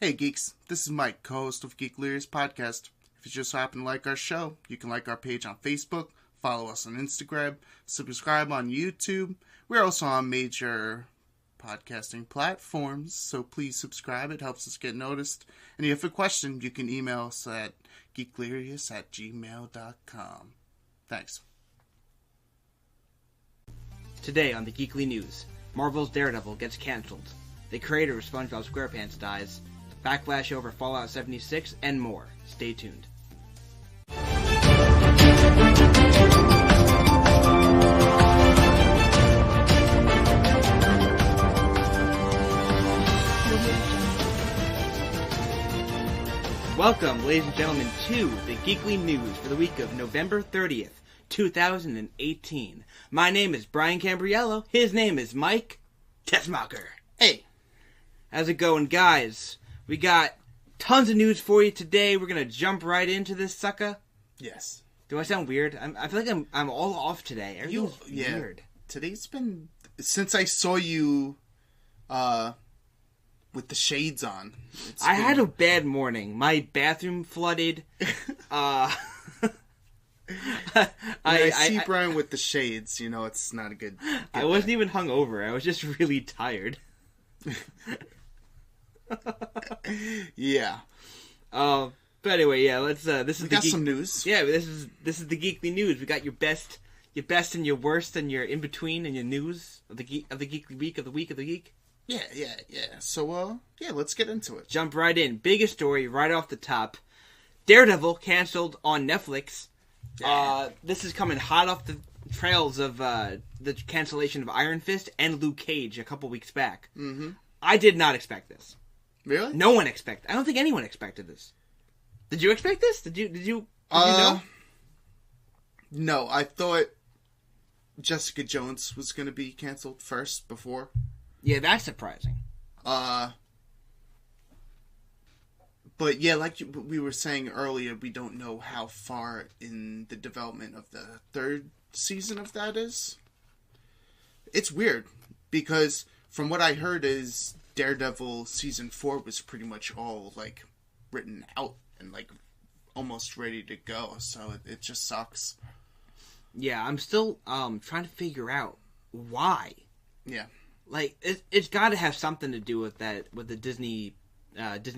Hey geeks, this is Mike, co-host of Geeklirious podcast. If you just happen to like our show, you can like our page on Facebook, follow us on Instagram, subscribe on YouTube. We're also on major podcasting platforms, so please subscribe. It helps us get noticed. And if you have a question, you can email us at geeklirious@gmail.com. Thanks. Today on the Geekly News, Marvel's Daredevil gets cancelled. The creator of Spongebob Squarepants dies. Backlash over Fallout 76, and more. Stay tuned. Welcome, ladies and gentlemen, to the Geekly News for the week of November 30th, 2018. My name is Brian Cambriello. His name is Mike Tessmacher. Hey! How's it going, guys? We got tons of news for you today. We're gonna jump right into this sucker. Yes. Do I sound weird? I feel like I'm all off today. Everything's weird. Today's been, since I saw you with the shades on. I had a bad morning. My bathroom flooded. I see Brian with the shades, you know it's not a good... I wasn't even hungover. I was just really tired. Yeah. But anyway, yeah. Let's. This is we got some news. Yeah, this is the Geekly News. We got your best and your worst and your in between and your news of the Geekly week of the week. Yeah. So let's get into it. Jump right in. Biggest story right off the top. Daredevil canceled on Netflix. Yeah. This is coming hot off the trails of the cancellation of Iron Fist and Luke Cage a couple weeks back. Mm-hmm. I did not expect this. Really? No one expected. I don't think anyone expected this. Did you expect this? Did you know? No, I thought Jessica Jones was going to be canceled first before. Yeah, that's surprising. But yeah, like we were saying earlier, we don't know how far in the development of the third season of that is. It's weird, because from what I heard is Daredevil season 4 was pretty much all like written out and like almost ready to go, so it just sucks. Yeah, I'm still trying to figure out why. Yeah. Like it's got to have something to do with that, with the Disney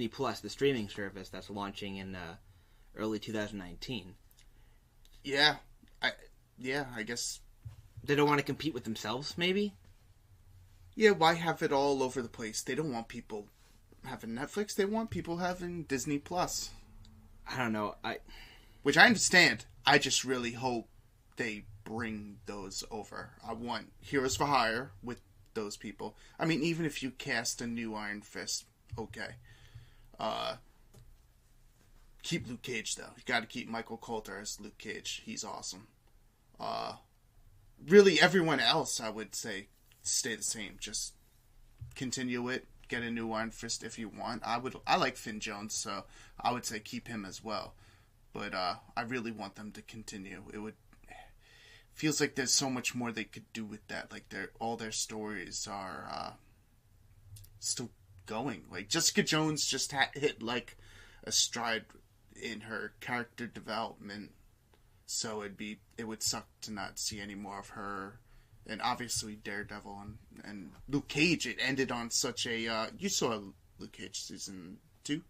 Plus, the streaming service that's launching in early 2019. Yeah. I guess they don't want to compete with themselves, maybe? Yeah, why have it all over the place? They don't want people having Netflix. They want people having Disney Plus. I don't know. Which I understand. I just really hope they bring those over. I want Heroes for Hire with those people. I mean, even if you cast a new Iron Fist, okay. Keep Luke Cage, though. You gotta keep Michael Coulter as Luke Cage. He's awesome. Really, everyone else, I would say, stay the same. Just continue it. Get a new Iron Fist if you want. I like Finn Jones, so I would say keep him as well. But I really want them to continue. Feels like there's so much more they could do with that. Like all their stories are still going. Like Jessica Jones just hit like a stride in her character development, so it would suck to not see any more of her. And obviously Daredevil and Luke Cage, it ended on such a... you saw Luke Cage season 2?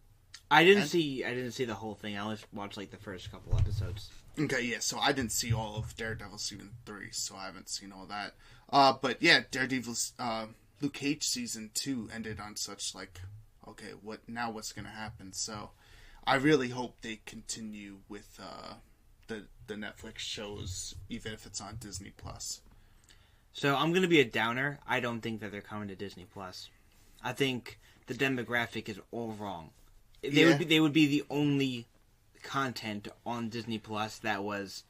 I didn't see the whole thing. I only watched like the first couple episodes. Okay, yeah, so I didn't see all of Daredevil season 3, so I haven't seen all that. But yeah, Daredevil's Luke Cage season 2 ended on such like, okay, what's gonna happen? So I really hope they continue with the Netflix shows, even if it's on Disney Plus. So I'm going to be a downer. I don't think that they're coming to Disney Plus. I think the demographic is all wrong. They would be the only content on Disney Plus that was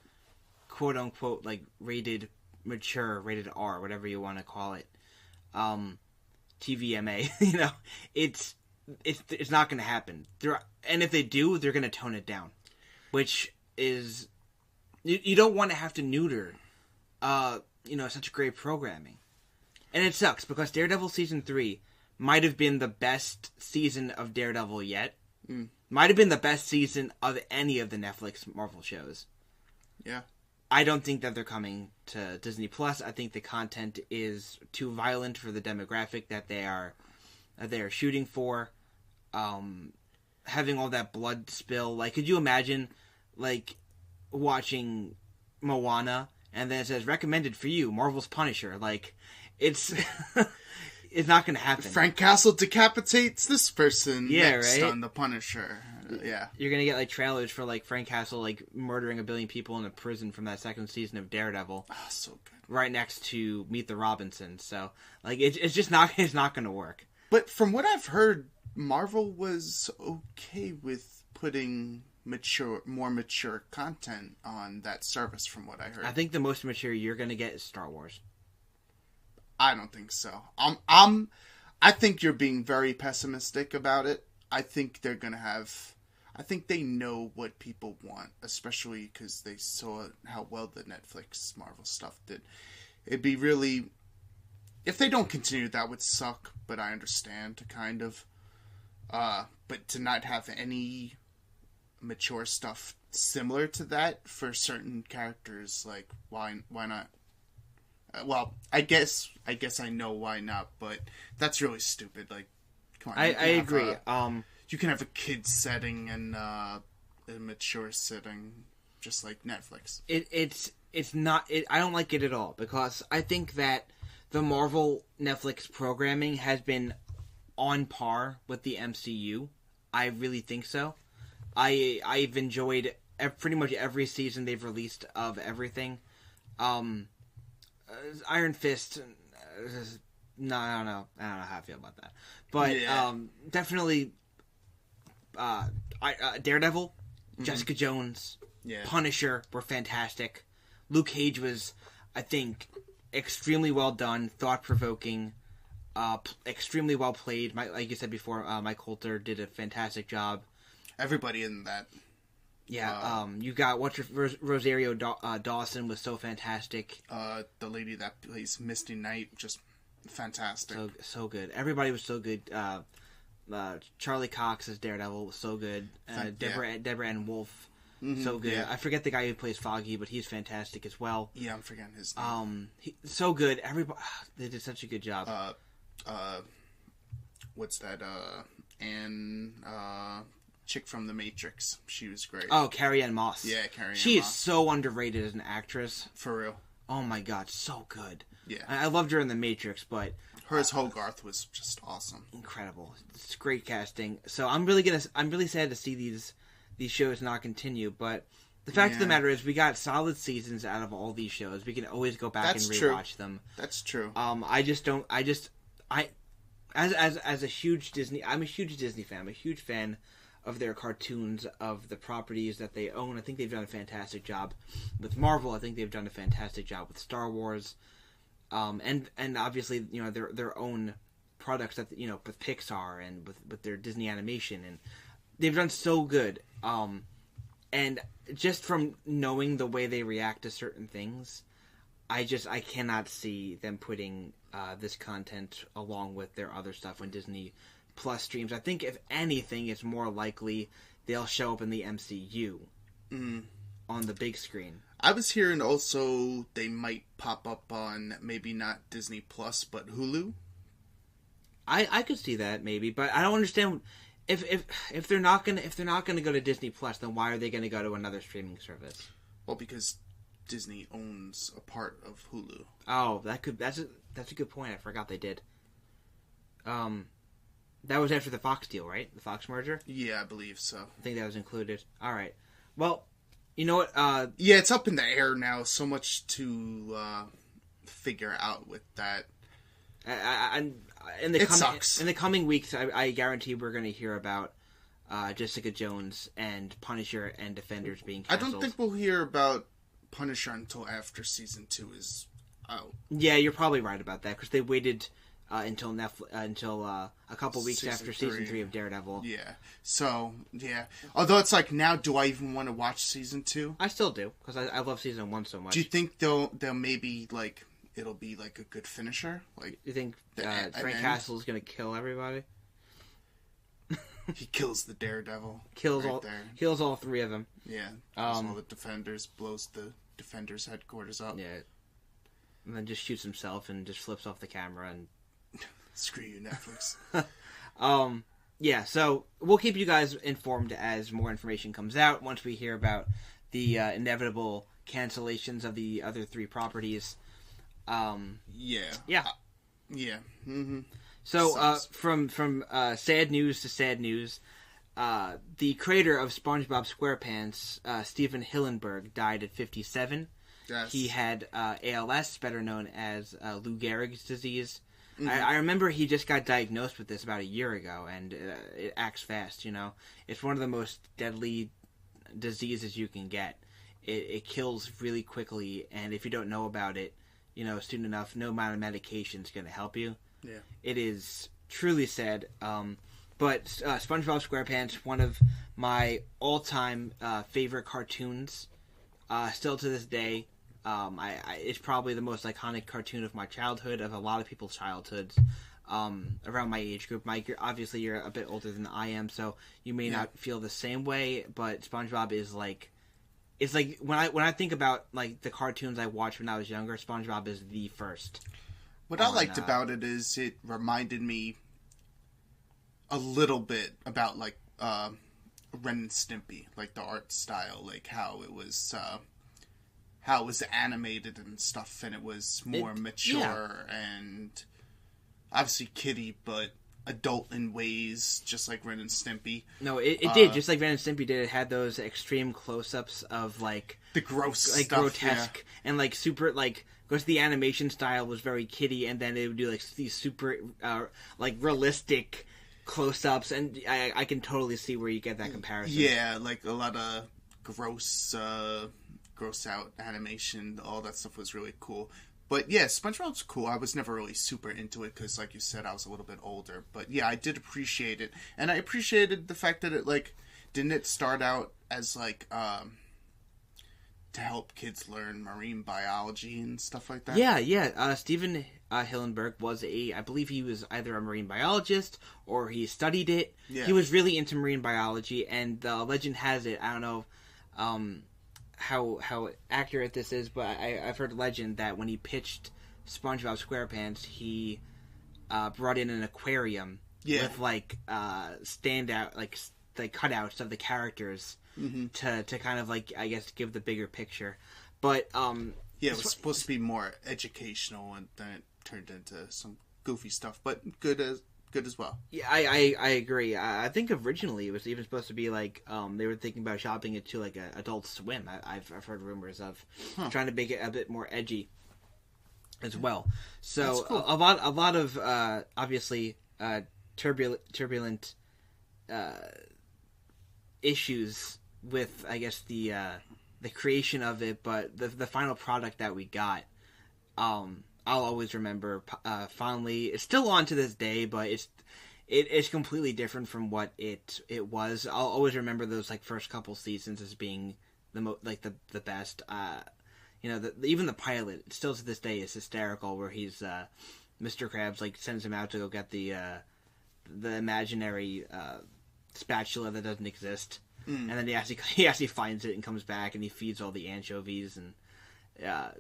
quote unquote like rated mature, rated R, whatever you want to call it. TVMA, you know. It's not going to happen. And if they do, they're going to tone it down, which is you don't want to have to neuter such great programming. And it sucks, because Daredevil Season 3 might have been the best season of Daredevil yet. Might have been the best season of any of the Netflix Marvel shows. Yeah. I don't think that they're coming to Disney Plus. I think the content is too violent for the demographic that they are shooting for. Having all that blood spill, like, could you imagine, like, watching Moana and then it says recommended for you, Marvel's Punisher? Like, it's it's not going to happen. Frank Castle decapitates this person next right? on The Punisher. Yeah. You're going to get, like, trailers for, like, Frank Castle, like, murdering a billion people in a prison from that second season of Daredevil. Oh, so good. Right next to Meet the Robinsons. So, like, it's just not, it's not going to work. But from what I've heard, Marvel was okay with putting more mature content on that service, from what I heard. I think the most mature you're going to get is Star Wars. I don't think so. I think you're being very pessimistic about it. I think they're going to have... I think they know what people want, especially because they saw how well the Netflix Marvel stuff did. It'd be really... If they don't continue, that would suck, but I understand, kind of. But to not have any mature stuff similar to that for certain characters, like, why not? Well, I guess I know why not, but that's really stupid. Like, come on. I agree. You can have a kid setting and a mature setting, just like Netflix. It's not... I don't like it at all, because I think that the Marvel Netflix programming has been on par with the MCU. I really think so. I've enjoyed pretty much every season they've released of everything. Iron Fist... no, I don't know how I feel about that. But definitely... Daredevil, Jessica Jones, Punisher were fantastic. Luke Cage was, I think, extremely well done, thought-provoking, extremely well played. Like you said before, Mike Coulter did a fantastic job. Everybody in that. Yeah, you got Rosario Dawson was so fantastic. The lady that plays Misty Knight, just fantastic. So good. Everybody was so good. Charlie Cox as Daredevil was so good. Deborah Ann Wolf, so good. Yeah. I forget the guy who plays Foggy, but he's fantastic as well. Yeah, I'm forgetting his name. So good. Everybody, they did such a good job. What's that? Chick from The Matrix. She was great. Oh, Carrie-Anne Moss. Yeah, Carrie-Anne Moss. She is so underrated as an actress. For real. Oh my god, so good. Yeah. I loved her in The Matrix, but... Her as Hogarth was just awesome. Incredible. It's great casting. So I'm really sad to see these shows not continue, but the fact of the matter is we got solid seasons out of all these shows. We can always go back and rewatch them. That's true. As a huge Disney, I'm a huge Disney fan. I'm a huge fan of their cartoons, of the properties that they own. I think they've done a fantastic job with Marvel. I think they've done a fantastic job with Star Wars. And obviously, you know, their own products that, you know, with Pixar and with their Disney animation, and they've done so good. And just from knowing the way they react to certain things, I cannot see them putting this content along with their other stuff when Disney Plus streams. I think if anything, it's more likely they'll show up in the MCU on the big screen. I was hearing also they might pop up on maybe not Disney Plus but Hulu. I could see that maybe, but I don't understand if they're not gonna go to Disney Plus, then why are they gonna go to another streaming service? Well, because Disney owns a part of Hulu. Oh, that's a good point. I forgot they did. That was after the Fox deal, right? The Fox merger? Yeah, I believe so. I think that was included. All right. Well, you know what? Yeah, it's up in the air now. So much to figure out with that. It sucks. In the coming weeks, I guarantee we're going to hear about Jessica Jones and Punisher and Defenders being canceled. I don't think we'll hear about Punisher until after season 2 is out. Yeah, you're probably right about that, because they waited until a couple weeks after season 3 of Daredevil. Yeah. So, yeah. Although it's like, now, do I even want to watch season 2? I still do, because I love season 1 so much. Do you think they'll maybe, like, it'll be like a good finisher. Like, you think Frank Castle is going to kill everybody? He kills the Daredevil. Kills all three of them. Yeah. Kills all the Defenders. Blows the Defenders' headquarters up. Yeah. And then just shoots himself and just flips off the camera and... Screw you, Netflix. Yeah, so we'll keep you guys informed as more information comes out once we hear about the inevitable cancellations of the other three properties. Yeah. Yeah. Yeah. Mm-hmm. So, from sad news to sad news, the creator of Spongebob Squarepants, Steven Hillenburg, died at 57. Yes. He had ALS, better known as Lou Gehrig's disease. Mm-hmm. I remember he just got diagnosed with this about a year ago, and it acts fast, you know. It's one of the most deadly diseases you can get. It kills really quickly, and if you don't know about it, you know, soon enough, no amount of medication is going to help you. Yeah. It is truly sad. But SpongeBob SquarePants, one of my all-time favorite cartoons, still to this day. It's probably the most iconic cartoon of my childhood, of a lot of people's childhoods, around my age group. Mike, obviously you're a bit older than I am, so you may not feel the same way, but SpongeBob is like... It's like, when I think about, like, the cartoons I watched when I was younger, SpongeBob is the first. What I liked about it is it reminded me a little bit about, like, Ren and Stimpy, like, the art style, like, how it was animated and stuff, and it was more mature and obviously kiddie, but adult in ways, just like Ren and Stimpy. No, it did, just like Ren and Stimpy did. It had those extreme close-ups of, like... the gross like, stuff, grotesque, and, like, super, like... Because the animation style was very kiddie, and then it would do, like, these super, like, realistic close-ups, and I can totally see where you get that comparison. Yeah, like, a lot of gross out animation, all that stuff was really cool. But yeah, SpongeBob's cool. I was never really super into it because, like you said, I was a little bit older. But yeah, I did appreciate it. And I appreciated the fact that it, like, didn't it start out as, like, to help kids learn marine biology and stuff like that? Yeah. Steven Hillenburg was I believe he was either a marine biologist or he studied it. Yeah. He was really into marine biology, and the legend has it, I don't know how accurate this is, but I've heard a legend that when he pitched SpongeBob SquarePants, he brought in an aquarium with like standout like cutouts of the characters to kind of like, I guess, give the bigger picture. But it was supposed to be more educational, and then it turned into some goofy stuff, but good as well. Yeah, I agree. I think originally it was even supposed to be like they were thinking about shopping it to like a Adult Swim. I've heard rumors of trying to make it a bit more edgy as well. So cool. a lot of obviously turbulent issues with, I guess, the creation of it, but the final product that we got, I'll always remember fondly. It's still on to this day, but it's completely different from what it was. I'll always remember those like first couple seasons as being the best. Even the pilot, still to this day, is hysterical. Where he's Mr. Krabs like sends him out to go get the imaginary spatula that doesn't exist, and then he actually finds it and comes back and he feeds all the anchovies and.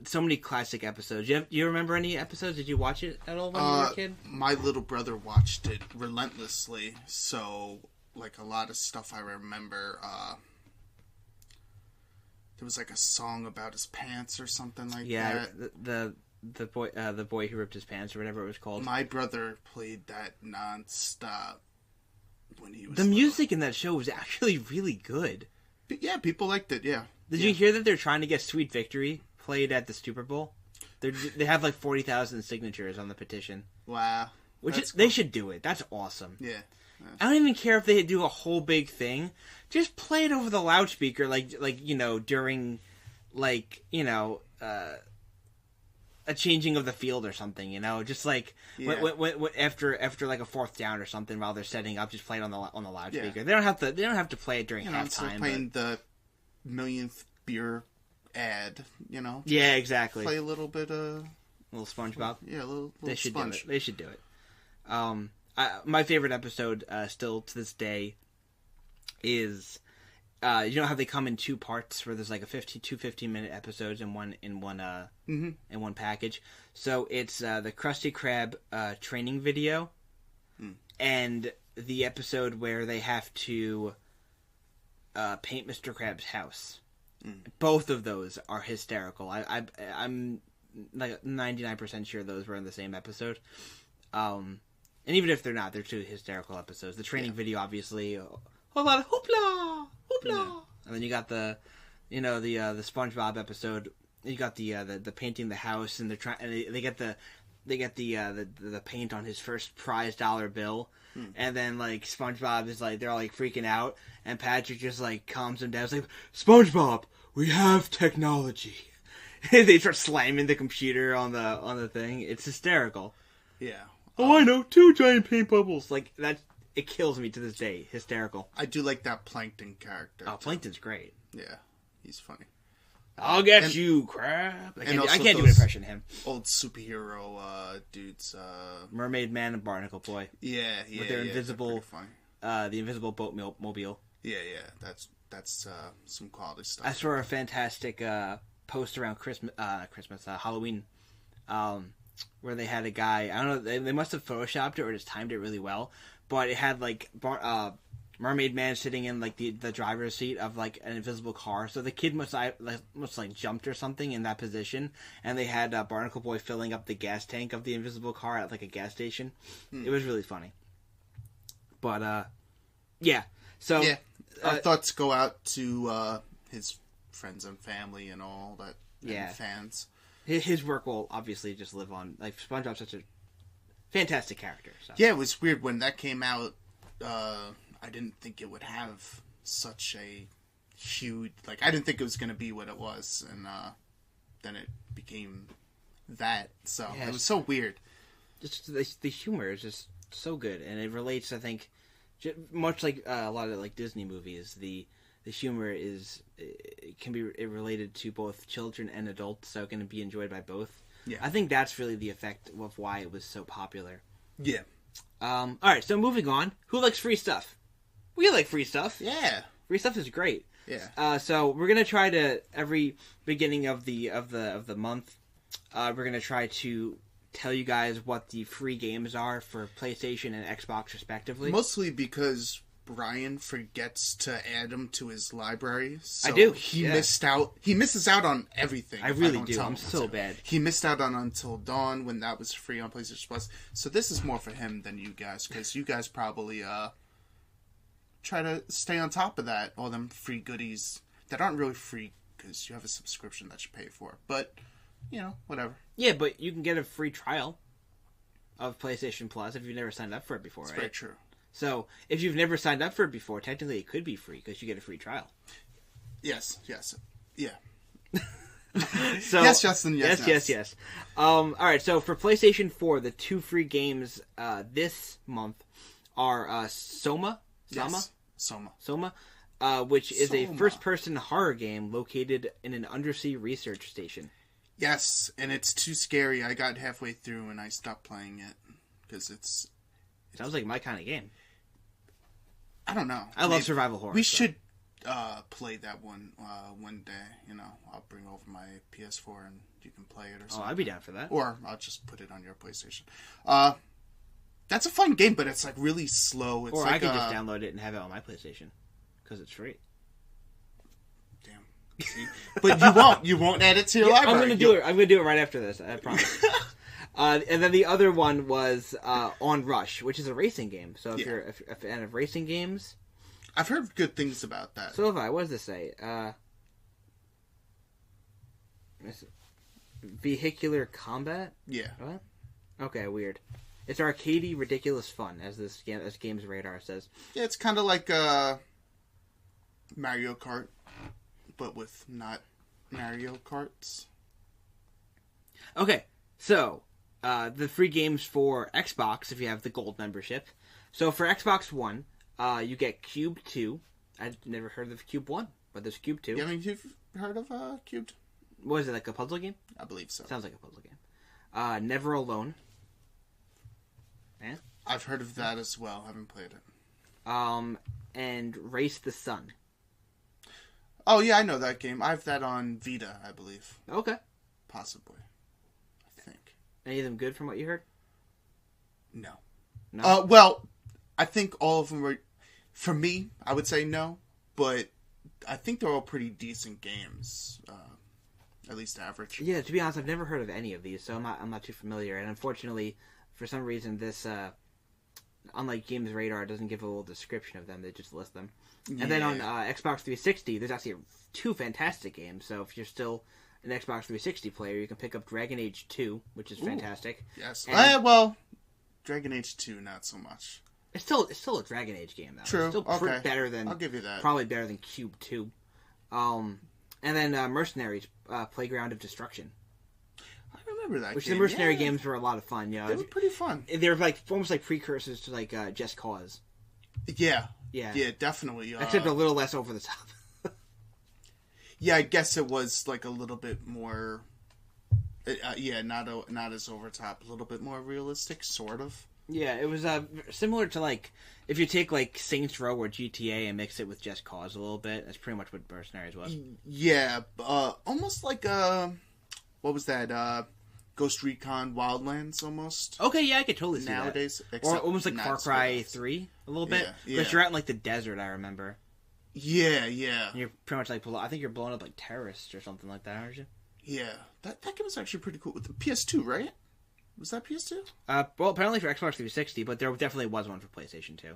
So many classic episodes. Do you remember any episodes? Did you watch it at all when you were a kid? My little brother watched it relentlessly, so like a lot of stuff I remember. There was like a song about his pants or something like that. Yeah, the boy who ripped his pants or whatever it was called. My brother played that nonstop when he was. The music in that show was actually really good. But yeah, people liked it. Yeah. Did you hear that they're trying to get Sweet Victory played at the Super Bowl? They have like 40,000 signatures on the petition. Wow. They should do it. That's awesome. Yeah. I don't even care if they do a whole big thing. Just play it over the loudspeaker, during, a changing of the field or something. Just like after like a fourth down or something, while they're setting up, just play it on the loudspeaker. Yeah. They don't have to play it during halftime. It's like playing the millionth beer ad. Yeah, exactly. Play a little bit of little SpongeBob. Yeah, a little They should sponge. do it. They should do it. My favorite episode, still to this day, is you know how they come in two parts, where there's like two 15-minute episodes in one package. So it's the Krusty Krab training video, and the episode where they have to paint Mr. Krabs' house. Both of those are hysterical. I'm like 99% sure those were in the same episode. And even if they're not, they're two hysterical episodes. The training video, obviously, a whole lot of hoopla, hoopla, and then you got the SpongeBob episode. You got the painting the house, and they're trying, and they get the paint on his first prize dollar bill, and then like SpongeBob is like, they're all like freaking out, and Patrick just like calms him down. It's like, SpongeBob, we have technology. They start slamming the computer on the thing. It's hysterical. Yeah. Oh, I know, 2 giant paint bubbles. Like that, it kills me to this day. Hysterical. I do like that Plankton character. Oh, Plankton's great. Yeah, he's funny. I'll get you, Crab. I can't do an those impression of him. Old superhero dudes. Mermaid Man and Barnacle Boy. Yeah. With their invisible, the invisible boat mobile. Yeah. That's some quality stuff. I saw a fantastic post around Halloween, where they had a guy. I don't know. They must have photoshopped it or just timed it really well. But it had like Mermaid Man sitting in like the driver's seat of like an invisible car. So the kid must like jumped or something in that position. And they had Barnacle Boy filling up the gas tank of the invisible car at like a gas station. It was really funny. But yeah. So yeah, our thoughts go out to his friends and family and all that. And fans. His work will obviously just live on. Like, SpongeBob's such a fantastic character. So. Yeah, it was weird when that came out. I didn't think it would have such a huge... Like, I didn't think it was going to be what it was. And then it became that. So, it was so weird. Just the humor is just so good. And it relates, I think, much like a lot of like Disney movies, the humor can be related to both children and adults, so it can be enjoyed by both. Yeah. I think that's really the effect of why it was so popular. Yeah. All right, so moving on. Who likes free stuff? We like free stuff. Yeah. Free stuff is great. Yeah. So we're gonna try to every beginning of the month, we're gonna try to tell you guys what the free games are for PlayStation and Xbox respectively. Mostly because Brian forgets to add them to his library. So I do. He missed out. He misses out on everything. I really do. I'm so bad. He missed out on Until Dawn when that was free on PlayStation Plus. So this is more for him than you guys, because you guys probably try to stay on top of that. All them free goodies that aren't really free because you have a subscription that you pay for. But, whatever. Yeah, but you can get a free trial of PlayStation Plus if you've never signed up for it before, That's right? very true. So, if you've never signed up for it before, technically it could be free because you get a free trial. Yes. Yeah. So, yes, Justin, yes. All right, so for PlayStation 4, the 2 free games this month are Soma, which is a first-person horror game located in an undersea research station. Yes, and it's too scary. I got halfway through and I stopped playing it because it's sounds like my kind of game. I don't know. I love survival horror. We should play that one day. I'll bring over my PS4 and you can play it or something. Oh, I'd be down for that. Or I'll just put it on your PlayStation. That's a fun game, but it's like really slow. It's I could just download it and have it on my PlayStation because it's free. Damn. See? But you won't add it to your library. I'm gonna do it right after this. I promise. And then the other one was On Rush, which is a racing game. So if you're a fan of racing games, I've heard good things about that. So have I. What does this say? Vehicular combat. Yeah. What? Okay, weird. It's arcadey, ridiculous fun, as Games Radar says. Yeah, it's kind of like Mario Kart, but with not Mario Karts. Okay, so the free games for Xbox, if you have the gold membership. So for Xbox One, you get Cube 2. I've never heard of Cube 1, but there's Cube 2. Yeah, I mean, you've heard of Cubed? What is it, like a puzzle game? I believe so. Sounds like a puzzle game. Never Alone. Man. I've heard of that as well. Haven't played it. And Race the Sun. Oh, yeah, I know that game. I have that on Vita, I believe. Okay. Possibly. I think. Any of them good from what you heard? No. No? Well, I think all of them were... For me, I would say no. But I think they're all pretty decent games. At least average. Yeah, to be honest, I've never heard of any of these, so I'm not too familiar. And unfortunately, for some reason, this... unlike Games Radar, it doesn't give a little description of them. They just list them. Yeah. And then on Xbox 360, there's actually 2 fantastic games. So if you're still an Xbox 360 player, you can pick up Dragon Age 2, which is fantastic. Yes. Well, Dragon Age 2, not so much. It's still a Dragon Age game, though. True. It's still better than... I'll give you that. Probably better than Cube 2. And then Mercenaries, Playground of Destruction. I remember that Which game. the Mercenary games were a lot of fun, They were pretty fun. They were like almost like precursors to like Just Cause. Yeah. Yeah. Yeah, definitely. Except a little less over the top. Yeah, I guess it was like a little bit more... not as over top. A little bit more realistic, sort of. Yeah, it was similar to like... If you take like Saints Row or GTA and mix it with Just Cause a little bit, that's pretty much what Mercenaries was. Yeah, almost like... what was that? Ghost Recon Wildlands, almost. Okay, yeah, I could totally see nowadays, that. Or almost like Far Cry 3, a little bit. Because you're out in like the desert, I remember. Yeah. And you're pretty much like, I think you're blowing up like terrorists or something like that, aren't you? Yeah, that game was actually pretty cool. With the PS2, right? Was that PS2? Well, apparently for Xbox 360, but there definitely was one for PlayStation 2.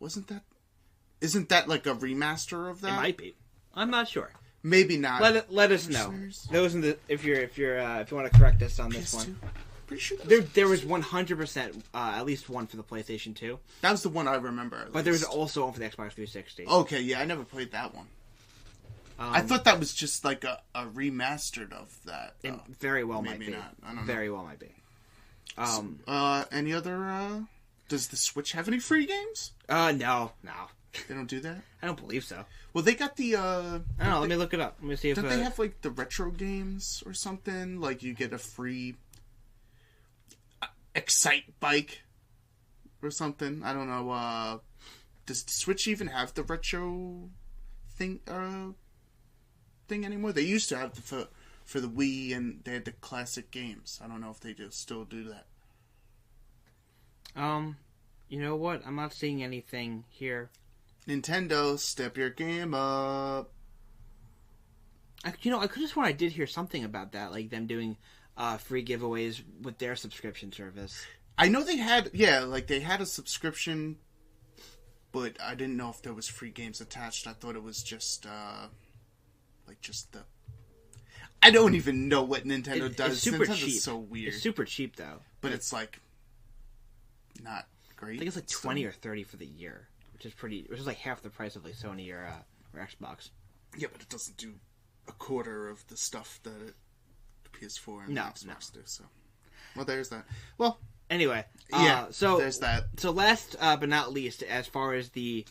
Isn't that like a remaster of that? It might be. I'm not sure. Maybe not. Let us know. Those in the if you want to correct us on this PS2? one. Pretty sure there was 100% at least one for the PlayStation 2. That was the one I remember. But there was also one for the Xbox 360. Okay, yeah, I never played that one. I thought that was just like a remastered of that. It very well might be. Not. I don't know. Very well might be. Any other? Does the Switch have any free games? No. They don't do that? I don't believe so. Well, they got the... I don't know, let me look it up. Let me see if... Don't they have, like, the retro games or something? Like, you get a free... Excite bike or something? I don't know. Does the Switch even have the retro thing anymore? They used to have for the Wii, and they had the classic games. I don't know if they still do that. You know what? I'm not seeing anything here. Nintendo, step your game up. I could have sworn I did hear something about that, like them doing free giveaways with their subscription service. I know they had, they had a subscription, but I didn't know if there was free games attached. I thought it was just, I don't even know what Nintendo does. It's super Nintendo's cheap. So weird. It's super cheap, though. But it's, not great. I think it's like 20 or 30 for the year. Which is like half the price of like Sony or Xbox. Yeah, but it doesn't do a quarter of the stuff that the PS4 and Xbox do. So, well, there's that. Well, anyway, so there's that. So last but not least, as far as the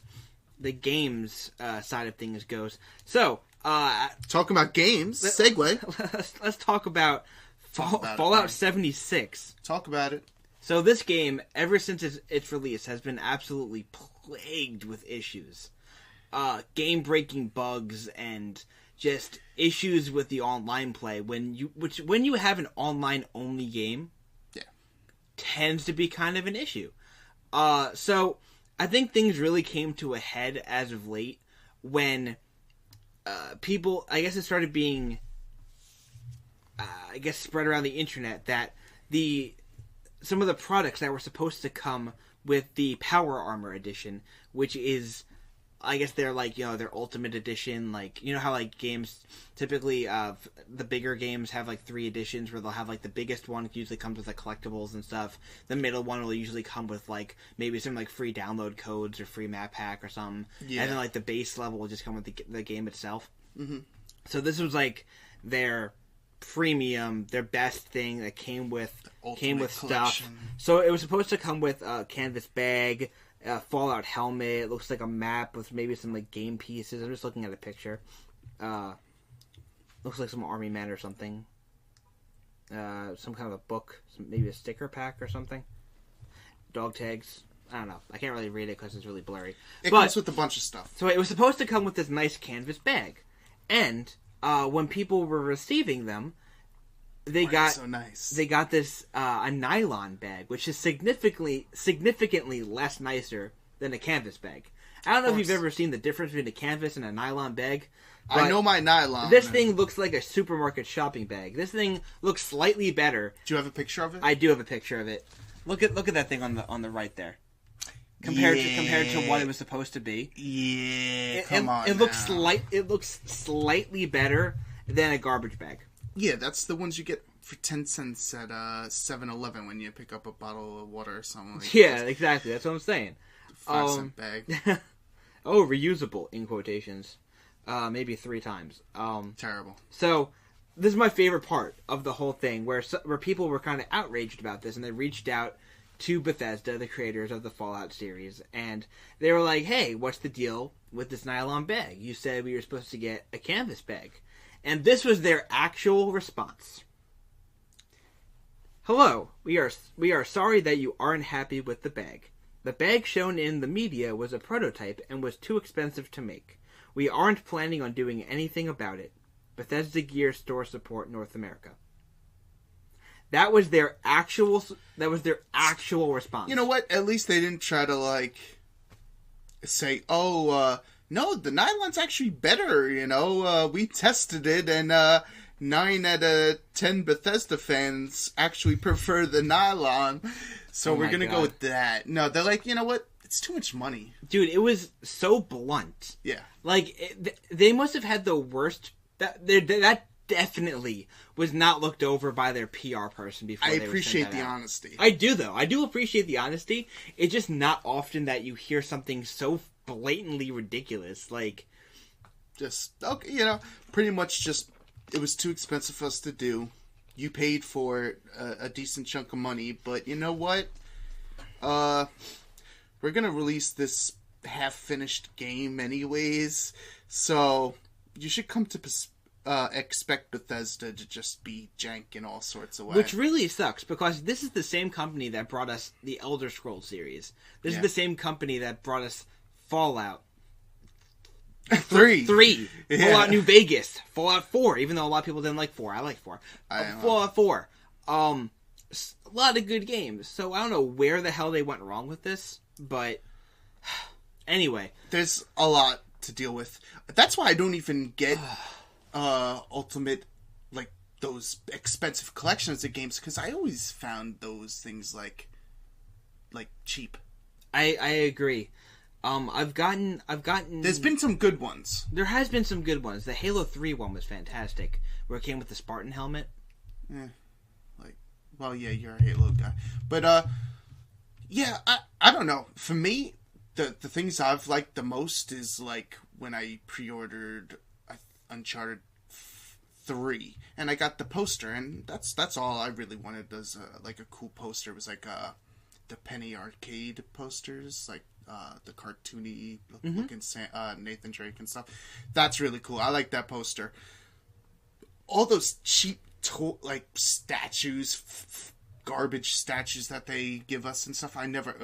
games side of things goes, so talking about games, segue. Let's talk about Fallout 76. Talk about it. So this game, ever since its release, has been absolutely plagued with issues. Game-breaking bugs and just issues with the online play. When you have an online-only game, tends to be kind of an issue. So I think things really came to a head as of late when people, I guess it started being, spread around the internet that some of the products that were supposed to come with the Power Armor Edition, which is, I guess they're like, their Ultimate Edition, like, how like games, typically, the bigger games have like 3 editions where they'll have like the biggest one usually comes with like collectibles and stuff. The middle one will usually come with like maybe some like free download codes or free map pack or something. Yeah. And then like the base level will just come with the game itself. Mm-hmm. So this was like their premium, their best thing that came with stuff. So it was supposed to come with a canvas bag, a Fallout helmet. It looks like a map with maybe some like game pieces. I'm just looking at a picture. Looks like some army men or something. some kind of a book, maybe a sticker pack or something. Dog tags. I don't know. I can't really read it because it's really blurry. It comes with a bunch of stuff. So it was supposed to come with this nice canvas bag. And when people were receiving them, they got this a nylon bag, which is significantly less nicer than a canvas bag. I don't know if you've ever seen the difference between a canvas and a nylon bag. I know my nylon. This thing looks like a supermarket shopping bag. This thing looks slightly better. Do you have a picture of it? I do have a picture of it. Look at that thing on the right there. Compared to what it was supposed to be. Yeah, it looks slightly better than a garbage bag. Yeah, that's the ones you get for 10 cents at 7-Eleven when you pick up a bottle of water or something like that. Exactly. That's what I'm saying. 5-cent bag. Reusable, in quotations. Maybe 3 times. Terrible. So, this is my favorite part of the whole thing, where people were kind of outraged about this, and they reached out to Bethesda, the creators of the Fallout series, and they were like, hey, what's the deal with this nylon bag? You said we were supposed to get a canvas bag. And this was their actual response. Hello, we are sorry that you aren't happy with the bag. The bag shown in the media was a prototype and was too expensive to make. We aren't planning on doing anything about it. Bethesda Gear Store Support North America. That was their actual response. You know what? At least they didn't try to say, no, the nylon's actually better, we tested it and 9 out of 10 Bethesda fans actually prefer the nylon. So we're going to go with that. No, they're like, you know what? It's too much money. Dude, it was so blunt. Yeah. They must have had the worst... That definitely was not looked over by their PR person before they appreciate the honesty. I do, though. I do appreciate the honesty. It's just not often that you hear something so blatantly ridiculous. Pretty much just, it was too expensive for us to do. You paid for a decent chunk of money, but you know what? We're going to release this half-finished game anyways, so you should come to expect Bethesda to just be jank in all sorts of ways. Which really sucks, because this is the same company that brought us the Elder Scrolls series. This is the same company that brought us Fallout 3. Yeah. Fallout New Vegas. Fallout 4, even though a lot of people didn't like 4. I like 4. Fallout 4. A lot of good games. So I don't know where the hell they went wrong with this, but anyway. There's a lot to deal with. That's why I don't even get Ultimate, those expensive collections of games, because I always found those things cheap. I agree. I've gotten. There's been some good ones. There has been some good ones. The Halo 3 one was fantastic, where it came with the Spartan helmet. You're a Halo guy, but I don't know. For me, the things I've liked the most is when I pre-ordered Uncharted 3, and I got the poster, and that's all I really wanted. Was a cool poster. It was the Penny Arcade posters, the cartoony looking Nathan Drake and stuff. That's really cool. I like that poster. All those cheap statues, garbage statues that they give us and stuff. I never.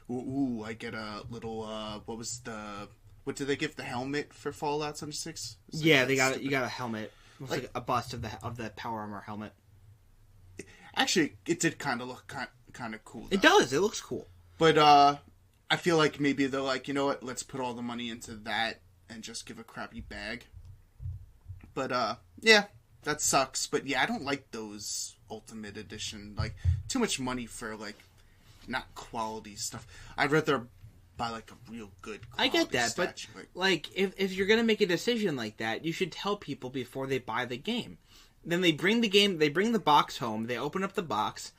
I get a little. What did they give the helmet for Fallout 76? Yeah, you got a helmet. It was a bust of the power armor helmet. Actually, it did kind of look kind of cool. Though. It does. It looks cool. But I feel like maybe they're like, you know what? Let's put all the money into that and just give a crappy bag. But yeah, that sucks. But yeah, I don't like those Ultimate Edition. Too much money for not quality stuff. I'd rather buy a real good quality I get that, statue. But if you're gonna make a decision like that, you should tell people before they buy the game. Then they bring the box home, they open up the box,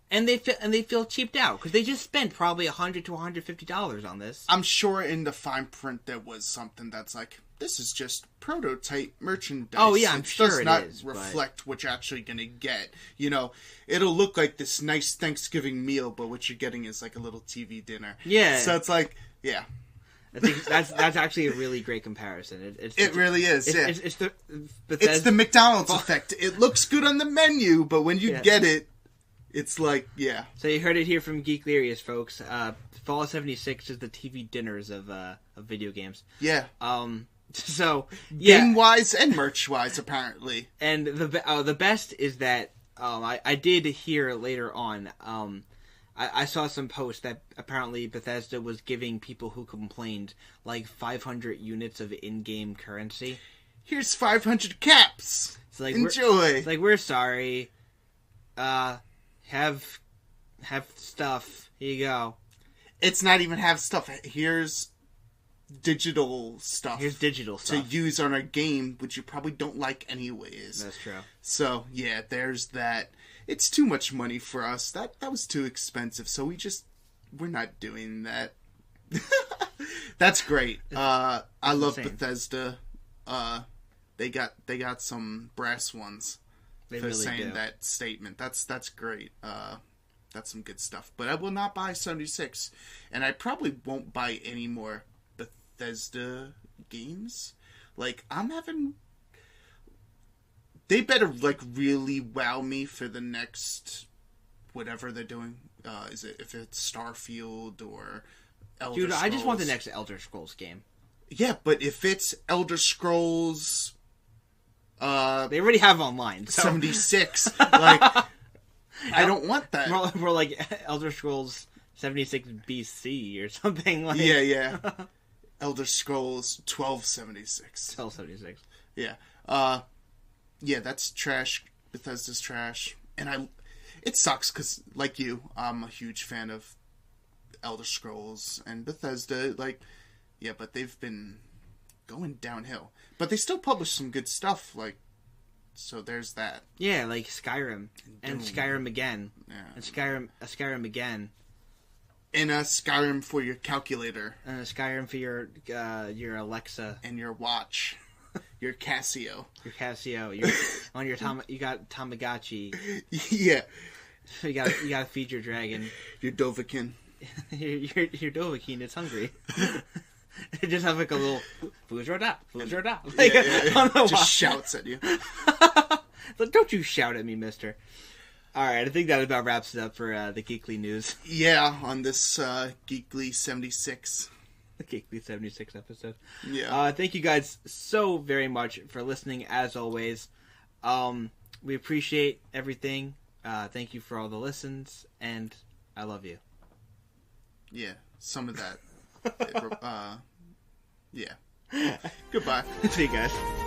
and they feel cheaped out because they just spent probably $100 to $150 on this. I'm sure in the fine print there was something that's this is just prototype merchandise. Oh yeah, I'm sure it does not reflect what you're actually gonna get. It'll look like this nice Thanksgiving meal, but what you're getting is a little TV dinner. Yeah. So it's yeah. I think that's actually a really great comparison. It really is. It's the Bethesda... It's the McDonald's effect. It looks good on the menu, but when you get it, it's like, yeah. So you heard it here from Geeklirious, folks. Fallout 76 is the TV dinners of video games. Yeah. So yeah, game wise and merch wise, apparently. And the best is that I did hear later on. I saw some posts that apparently Bethesda was giving people who complained like 500 units of in-game currency. Here's 500 caps. It's like enjoy. It's like, we're sorry. Have stuff. Here you go. It's not even have stuff. Here's digital stuff. Here's digital stuff to use on a game, which you probably don't like anyways. That's true. So yeah, there's that. It's too much money for us. That was too expensive. So we're not doing that. That's great. I love Bethesda. They got some brass ones for really saying that statement. That's great. That's some good stuff. But I will not buy 76, and I probably won't buy any more Bethesda games. Like, I'm having... They better, like, really wow me for the next whatever they're doing. If it's Starfield or Elder Scrolls. I just want the next Elder Scrolls game. Yeah, but if it's Elder Scrolls... they already have online. So. 76. Like, I don't want that. More like Elder Scrolls 76 BC or something. Like. Yeah. Elder Scrolls 1276. 1276. Yeah. Yeah, that's trash. Bethesda's trash. And it sucks because, like you, I'm a huge fan of Elder Scrolls and Bethesda. Like, yeah, but they've been going downhill. But they still publish some good stuff, like, so there's that. Yeah, like Skyrim. And Skyrim again. Yeah. And Skyrim again. And a Skyrim for your calculator. And a Skyrim for your Alexa. And your watch. Your Casio. Your Casio. You got Tamagotchi. Yeah. You gotta feed your dragon. Your Dovahkiin. your Dovahkiin is hungry. It just have like a little Fuzroda. Like, yeah. Just shouts at you. Like, don't you shout at me, mister. Alright, I think that about wraps it up for the Geekly news. Yeah, on this Geekly 76. The Geekly 76 episode. Yeah. Thank you guys so very much for listening, as always. We appreciate everything. Thank you for all the listens, and I love you. Yeah, some of that. Yeah. Goodbye. See you guys.